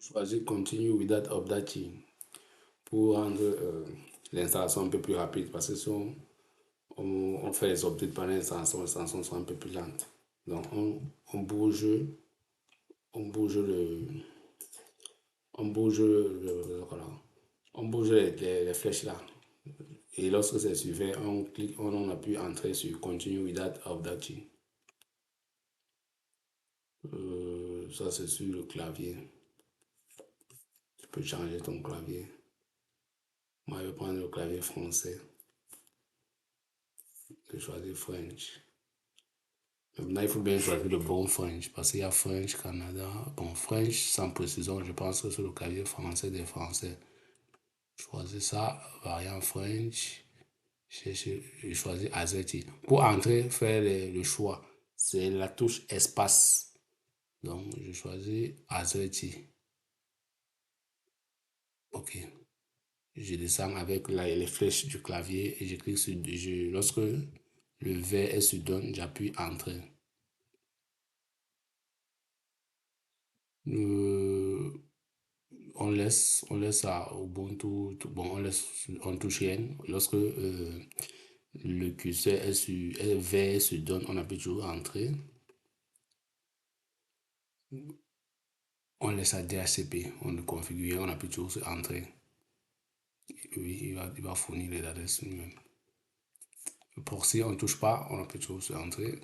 choisir Continue without updating pour rendre l'installation un peu plus rapide. Parce que si on fait les updates pendant l'installation, les installations sont un peu plus lentes. Donc on bouge, on bouge le, voilà. On bouge les flèches là. Et lorsque c'est suffit, on clique, on appuie Entrer sur Continue without updating. Ça c'est sur le clavier. Tu peux changer ton clavier. Moi je vais prendre le clavier français. Je vais choisir French. Maintenant, il faut bien choisir le bon French parce qu'il y a French Canada. Bon, French sans précision, je pense que c'est le clavier français des Français. Choisis ça, variant French. Je choisis AZERTY. Pour entrer, faire le choix, c'est la touche espace. Donc, je choisis AZERTY. OK. Je descends avec les flèches du clavier et je clique sur. Lorsque le vert est sur Donne, j'appuie Entrer. On laisse à Ubuntu, bon, on touche rien. Lorsque le curseur est vert sur Donne, on appuie toujours Entrer. On laisse à DHCP, on le configure, on appuie toujours sur Entrer. Oui, il va fournir les adresses lui-même. Pour si on ne touche pas, on appuie toujours sur Entrer.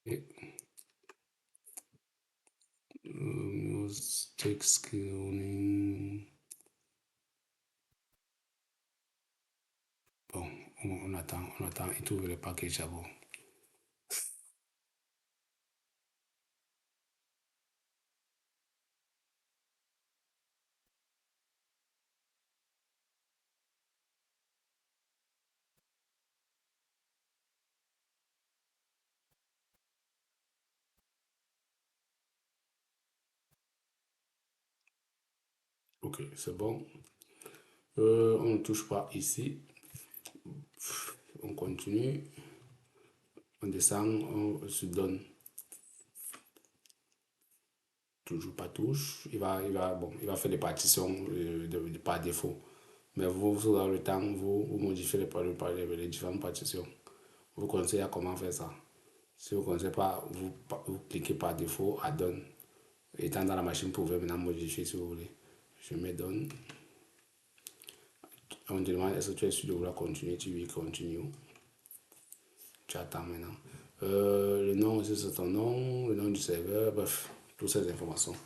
Et, text bon, on attend, il trouve le package d'abord. Ok, c'est bon. On ne touche pas ici. On continue. On descend, on se donne. Toujours pas touche. Il va faire des partitions par défaut. Mais vous avez le temps, vous modifiez les différentes partitions. Vous conseillez à comment faire ça. Si vous ne connaissez pas, vous cliquez par défaut à Donne. Étant dans la machine, vous pouvez maintenant modifier si vous voulez. Je mets Donne. On te demande est-ce que tu es sûr de vouloir continuer. Tu veux continue. Tu attends maintenant. Le nom, c'est ton nom, le nom du serveur, bref, toutes ces informations.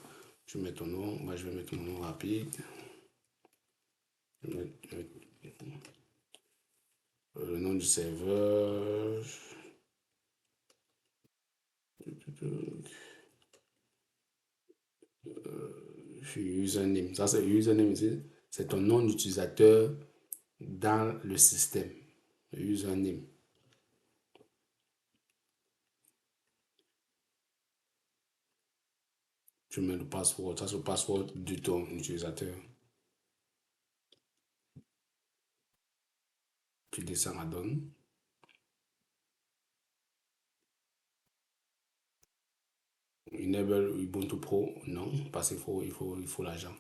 Tu mets ton nom, moi je vais mettre mon nom rapide. Le nom du serveur. Username. Ça, c'est username ici. C'est ton nom d'utilisateur dans le système. Le username. Tu mets le password. Ça, c'est le password de ton utilisateur. Tu descends à Donne. Enable Ubuntu Pro, non, parce qu'il faut l'argent.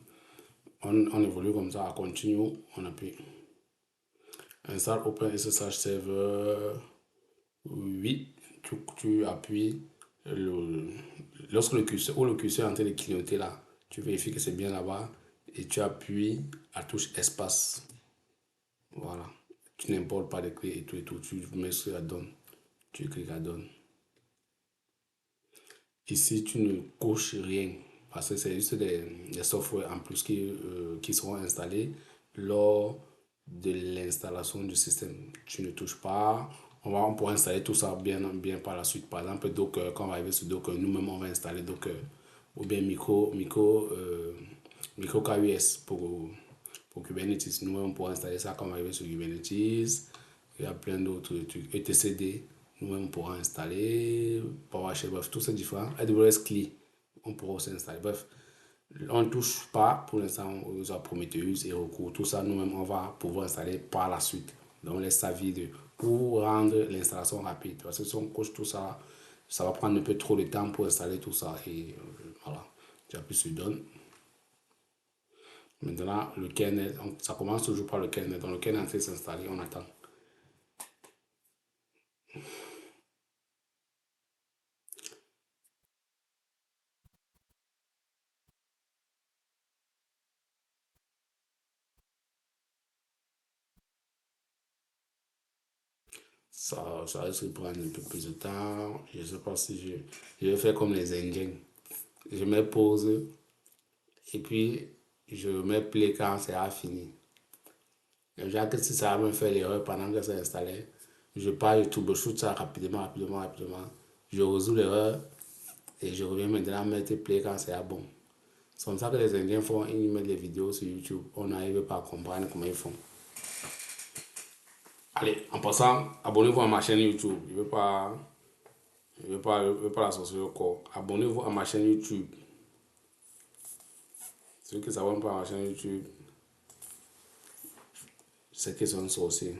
On évolue comme ça, à continue, on appuie. Install Open SSH Server. Oui, tu appuies lorsque le curseur est en train de clignoter là, tu vérifies que c'est bien là-bas et tu appuies à la touche espace. Voilà. Tu n'importes pas de clés et tout. Tu mets sur la donne. Tu cliques à donne. Ici, tu ne coches rien parce que c'est juste des softwares en plus qui seront installés lors de l'installation du système. Tu ne touches pas. On pourra installer tout ça bien par la suite. Par exemple, Docker, quand on va arriver sur Docker, nous-mêmes, on va installer Docker. Ou bien micro KUS pour Kubernetes. Nous-mêmes, on pourra installer ça quand on va arriver sur Kubernetes. Il y a plein d'autres trucs. etcd. Nous-mêmes, on pourra installer PowerShell, bref, tout c'est différent. AWS CLI, on pourra aussi installer. Bref, on ne touche pas pour l'instant aux Prometheus et recours. Tout ça, nous-mêmes, on va pouvoir installer par la suite. Donc, on laisse ça vide pour rendre l'installation rapide. Parce que si on coche tout ça, ça va prendre un peu trop de temps pour installer tout ça. Et voilà, j'appuie sur Done. Maintenant, le kernel, ça commence toujours par le kernel. Donc le kernel est en train de s'installer, on attend. Ça risque de prendre un peu plus de temps. Je ne sais pas si je vais faire comme les Indiens. Je mets pause et puis je mets play quand c'est fini. Déjà que si ça va me faire l'erreur pendant que c'est installé, je pars, je troubleshoot ça rapidement, rapidement, rapidement. Je résous l'erreur et je reviens maintenant mettre play quand c'est bon. C'est comme ça que les Indiens font, ils mettent des vidéos sur YouTube. On n'arrive pas à comprendre comment ils font. Allez, en passant, abonnez-vous à ma chaîne YouTube. Je veux pas l'associer au corps. Abonnez-vous à ma chaîne YouTube. Ceux qui ne s'abonnent pas à ma chaîne YouTube, c'est qu'ils sont sorciers.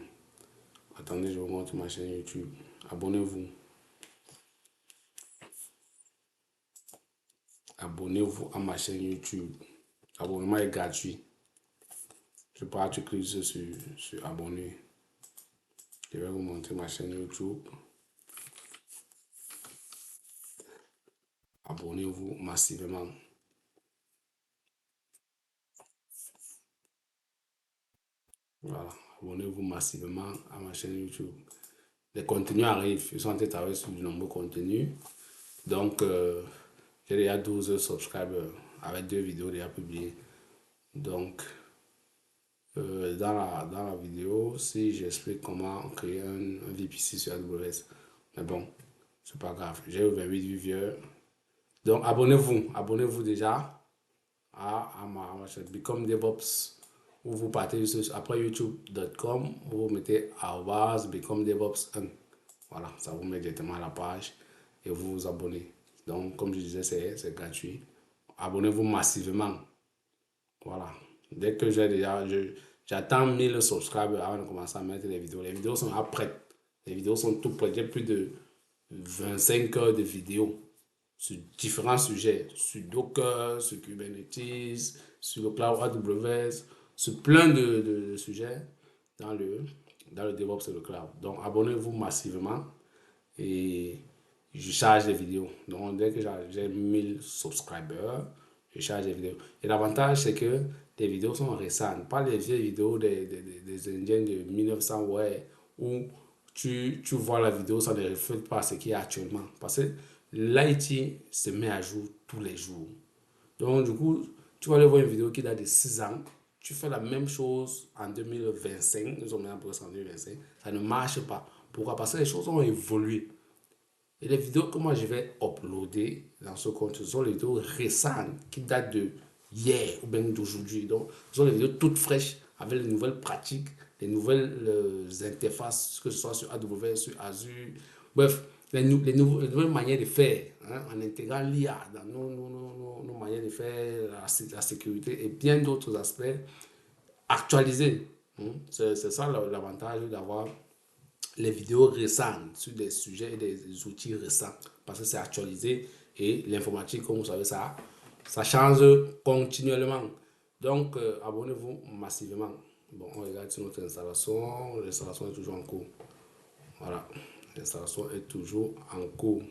Attendez, je vous montre ma chaîne YouTube. Abonnez-vous. Abonnez-vous à ma chaîne YouTube. L'abonnement est gratuit. Je pars, tu cliques sur abonner. Je vais vous montrer ma chaîne YouTube. Abonnez-vous massivement. Voilà. Abonnez-vous massivement à ma chaîne YouTube. Les contenus arrivent. Ils sont en train de travailler sur de nombreux contenus. Donc, j'ai déjà 12 subscribers avec 2 vidéos déjà publiées. Donc, dans la vidéo, si j'explique comment créer un VPC sur AWS. Mais bon, c'est pas grave. J'ai 28 viewers. Donc, abonnez-vous déjà à ma chaîne Become DevOps. Où vous partez après youtube.com, vous mettez Become DevOps 1. Voilà, ça vous met directement à la page et vous vous abonnez. Donc, comme je disais, c'est gratuit. Abonnez-vous massivement. Voilà. Dès que j'attends 1000 subscribers avant de commencer à mettre les vidéos. Les vidéos sont prêtes. Les vidéos sont toutes prêtes. J'ai plus de 25 heures de vidéos sur différents sujets. Sur Docker, sur Kubernetes, sur le cloud AWS, sur plein de sujets dans le DevOps et le cloud. Donc, abonnez-vous massivement et je charge des vidéos. Donc, dès que j'ai 1000 subscribers, je charge des vidéos. Et l'avantage, c'est que les vidéos sont récentes. Pas les vieilles vidéos des Indiens de 1900, ouais, où tu vois la vidéo, ça ne reflète pas ce qu'il y a actuellement. Parce que l'IT se met à jour tous les jours. Donc, du coup, tu vas aller voir une vidéo qui date de 6 ans. Tu fais la même chose en 2025. Nous sommes maintenant en 2025. Ça ne marche pas. Pourquoi? Parce que les choses ont évolué. Et les vidéos que moi je vais uploader dans ce compte, ce sont les vidéos récentes qui datent de hier ou bien d'aujourd'hui. Donc, ce sont les vidéos toutes fraîches avec les nouvelles pratiques, les nouvelles interfaces, que ce soit sur AWS, sur Azure. Bref, les nouvelles manières de faire, hein, en intégrant l'IA dans nos manières de faire, la sécurité et bien d'autres aspects actualisés. Hein. C'est ça l'avantage d'avoir les vidéos récentes sur des sujets et des outils récents parce que c'est actualisé et l'informatique, comme vous savez, ça change continuellement. Donc, abonnez-vous massivement. Bon, on regarde sur notre installation. L'installation est toujours en cours. Voilà, l'installation est toujours en cours.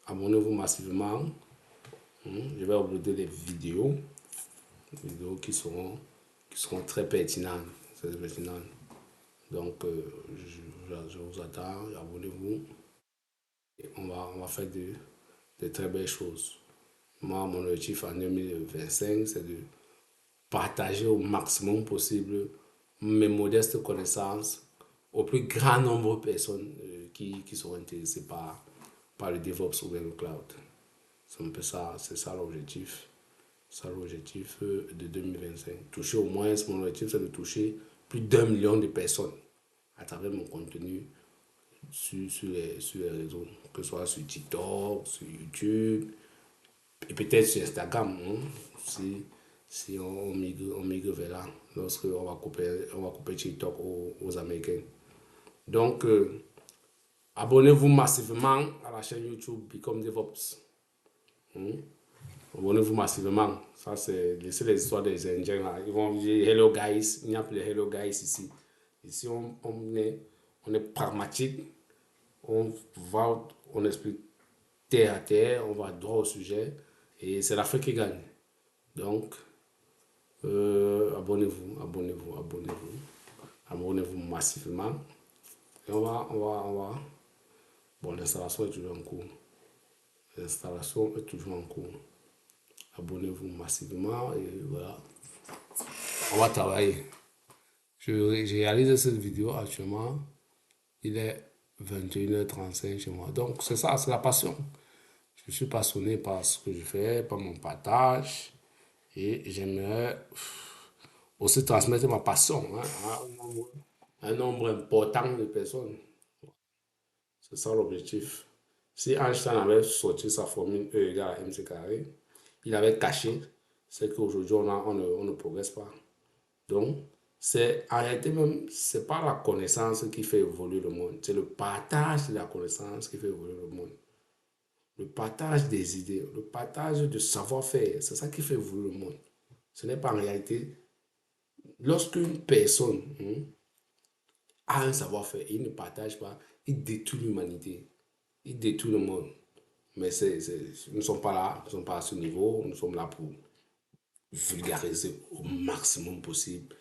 Abonnez-vous massivement. Je vais uploader des vidéos qui seront très pertinentes. Très pertinentes. Donc, je vous attends, abonnez-vous. Et on va faire de très belles choses. Moi, mon objectif en 2025, c'est de partager au maximum possible mes modestes connaissances au plus grand nombre de personnes qui seront intéressées par le DevOps ou bien le cloud. C'est un peu ça, c'est ça l'objectif. C'est l'objectif de 2025. Toucher au moins, mon objectif, c'est de toucher plus d'1 million de personnes à travers mon contenu sur les réseaux, que ce soit sur TikTok, sur YouTube et peut-être sur Instagram, hein, si on migre vers là, lorsque on va couper TikTok aux Américains. Donc, abonnez-vous massivement à la chaîne YouTube Become DevOps. Hmm. Abonnez-vous massivement. Ça, c'est les histoires des Indiens là. Ils vont dire Hello guys. Il n'y a plus de Hello guys ici. Ici, on est pragmatique. On va, on explique terre à terre. On va droit au sujet. Et c'est l'Afrique qui gagne. Donc, abonnez-vous, abonnez-vous, abonnez-vous. Abonnez-vous massivement. Et on va. Bon, l'installation est toujours en cours. L'installation est toujours en cours. Abonnez-vous massivement et voilà. On va travailler. J'ai réalisé cette vidéo actuellement. Il est 21h35 chez moi. Donc, c'est ça, c'est la passion. Je suis passionné par ce que je fais, par mon partage. Et j'aimerais aussi transmettre ma passion, hein, à un nombre important de personnes. C'est ça l'objectif. Si Einstein avait sorti sa formule E égale à mc carré, il avait caché, c'est qu'aujourd'hui on ne progresse pas. Donc, c'est en réalité même, c'est pas la connaissance qui fait évoluer le monde, c'est le partage de la connaissance qui fait évoluer le monde. Le partage des idées, le partage de savoir-faire, c'est ça qui fait évoluer le monde. Ce n'est pas en réalité, lorsqu'une personne a un savoir-faire et il ne partage pas, il détruit l'humanité, il détruit le monde. Mais nous ne sommes pas là, nous ne sommes pas à ce niveau, nous sommes là pour vulgariser au maximum possible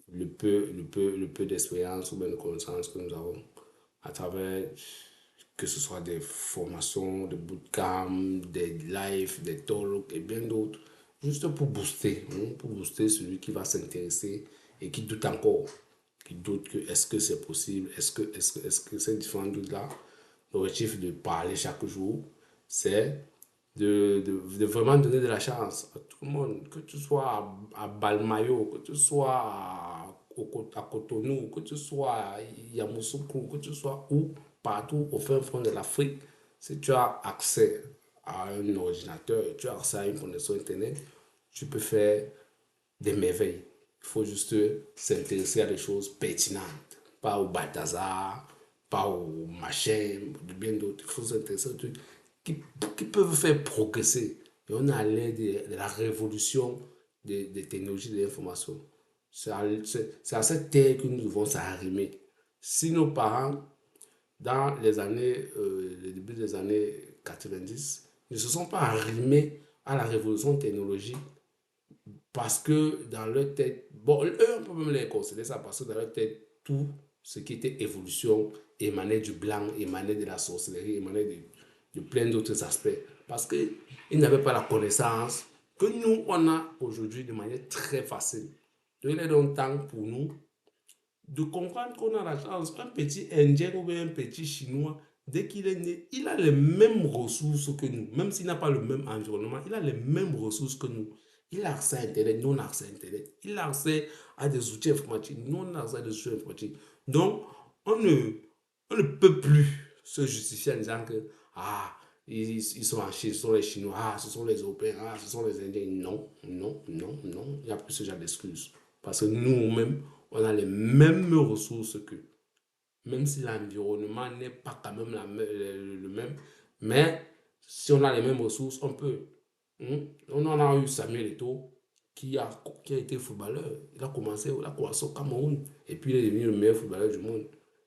le peu d'expérience ou bien de connaissances que nous avons à travers que ce soit des formations, des bootcamps, des lives, des talks et bien d'autres, juste pour booster celui qui va s'intéresser et qui doute encore, qui doute que est-ce que c'est possible, est-ce que ces différents doutes-là, l'objectif de parler chaque jour, c'est de vraiment donner de la chance à tout le monde, que tu sois à Balmayo, que tu sois à Cotonou, que tu sois à Yamoussoukro, que tu sois où, partout au fin fond de l'Afrique, si tu as accès à un ordinateur, tu as accès à une connexion Internet, tu peux faire des merveilles. Il faut juste s'intéresser à des choses pertinentes, pas au Balthazar, pas au machin, bien d'autres. Il faut s'intéresser aux trucs qui, qui peuvent faire progresser. Et on est à l'ère de la révolution des technologies de l'information. C'est à cette terre que nous devons s'arrimer. Si nos parents, dans le début des années 90, ne se sont pas arrimés à la révolution technologique parce que dans leur tête, bon, eux, on peut même les considérer ça parce que dans leur tête, tout ce qui était évolution émanait du blanc, émanait de la sorcellerie, émanait de plein d'autres aspects. Parce qu'ils n'avaient pas la connaissance que nous, on a aujourd'hui de manière très facile. Donc, il est donc temps pour nous de comprendre qu'on a la chance. Un petit Indien ou bien un petit Chinois, dès qu'il est né, il a les mêmes ressources que nous. Même s'il n'a pas le même environnement, il a les mêmes ressources que nous. Il a accès à Internet, nous on a accès à Internet. Il a accès à des outils informatiques, nous on a accès à des outils informatiques. Donc, on ne, on ne peut plus se justifier en disant que ils sont en Chine, ce sont les Chinois, ce sont les Européens, ce sont les Indiens. Non, non, non, non. Il n'y a plus ce genre d'excuses. Parce que nous-mêmes, on a les mêmes ressources qu'eux. Même si l'environnement n'est pas quand même le même. Mais si on a les mêmes ressources, on peut. On en a eu Samuel Eto'o qui a été footballeur. Il a commencé au Cameroun. Et puis il est devenu le meilleur footballeur du monde.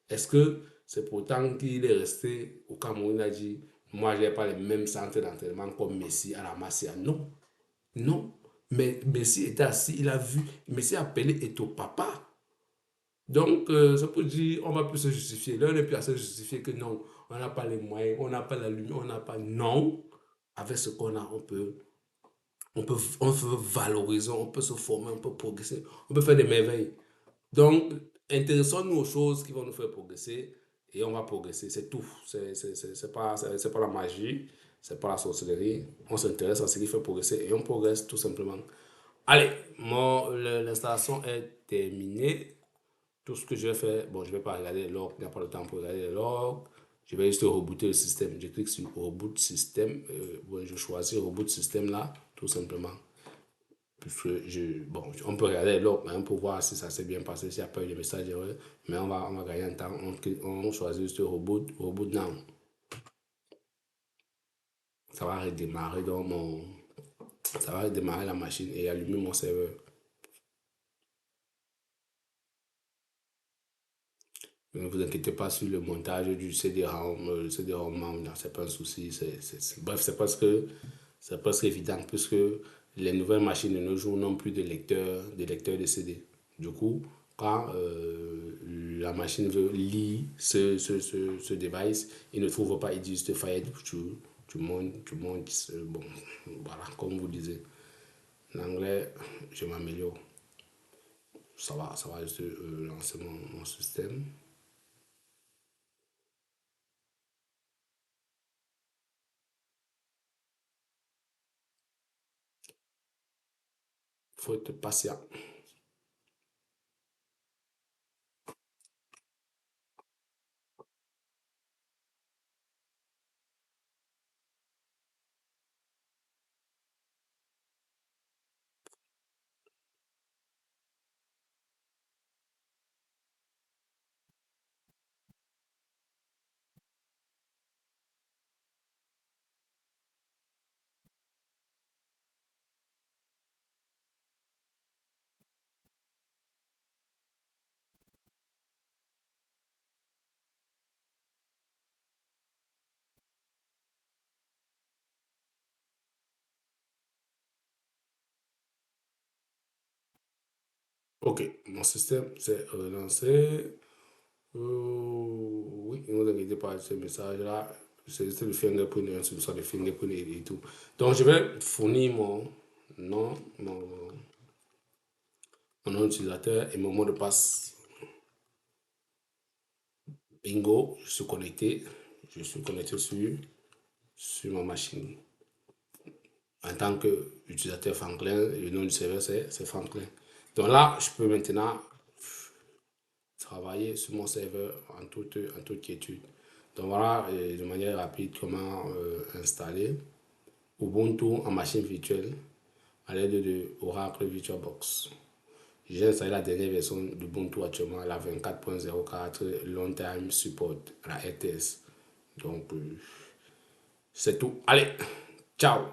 Est-ce que c'est pourtant qu'il est resté au Cameroun, il a dit, moi je n'ai pas les mêmes centres d'entraînement comme Messi à la Masia? Non. Non. Mais Messi était assis, il a vu, Messi a appelé Eto'o papa. Donc, ça peut dire, on va plus se justifier. Là, on n'est plus à se justifier que non, on n'a pas les moyens, on n'a pas la lumière, on n'a pas. Non, avec ce qu'on a, on peut valoriser, on peut se former, on peut progresser, on peut faire des merveilles. Donc, intéressons-nous aux choses qui vont nous faire progresser et on va progresser, c'est tout. C'est pas la magie, c'est pas la sorcellerie. On s'intéresse à ce qui fait progresser et on progresse tout simplement. Allez, l'installation est terminée. Tout ce que je vais faire, bon, je ne vais pas regarder les logs, il n'y a pas le temps pour regarder les logs. Je vais juste rebooter le système. Je clique sur Reboot System. Je choisis Reboot System là, tout simplement. Puisque bon, on peut regarder les logs hein, pour voir si ça s'est bien passé, s'il n'y a pas eu de message d'erreur. Mais on va gagner un temps. On choisit juste reboot now. Ça va redémarrer ça va redémarrer la machine et allumer mon serveur. Ne vous inquiétez pas sur le montage du CD-ROM. Le CD-ROM, c'est pas un souci. Bref, c'est presque évident puisque les nouvelles machines de nos jours n'ont plus de lecteurs de CD. Du coup, quand la machine veut lire ce device, il ne trouve pas, il dit juste file, tu montes, bon, voilà, comme vous disiez. L'anglais, je m'améliore. Ça va, je lancer mon système. Il faut être patient. Ok, mon système s'est relancé. Oui, ne vous inquiétez pas, ce message-là, c'est juste le fingerprint, un soupçon de fingerprint et tout. Donc, je vais fournir nom, mon, mon nom d'utilisateur et mon mot de passe. Bingo, je suis connecté. Je suis connecté sur ma machine. En tant qu'utilisateur Franklin, le nom du serveur, c'est Franklin. Donc là, je peux maintenant travailler sur mon serveur en toute quiétude. Donc voilà de manière rapide comment installer Ubuntu en machine virtuelle à l'aide de Oracle VirtualBox. J'ai installé la dernière version d'Ubuntu actuellement, la 24.04 Long Time Support, la RTS. Donc c'est tout. Allez, ciao!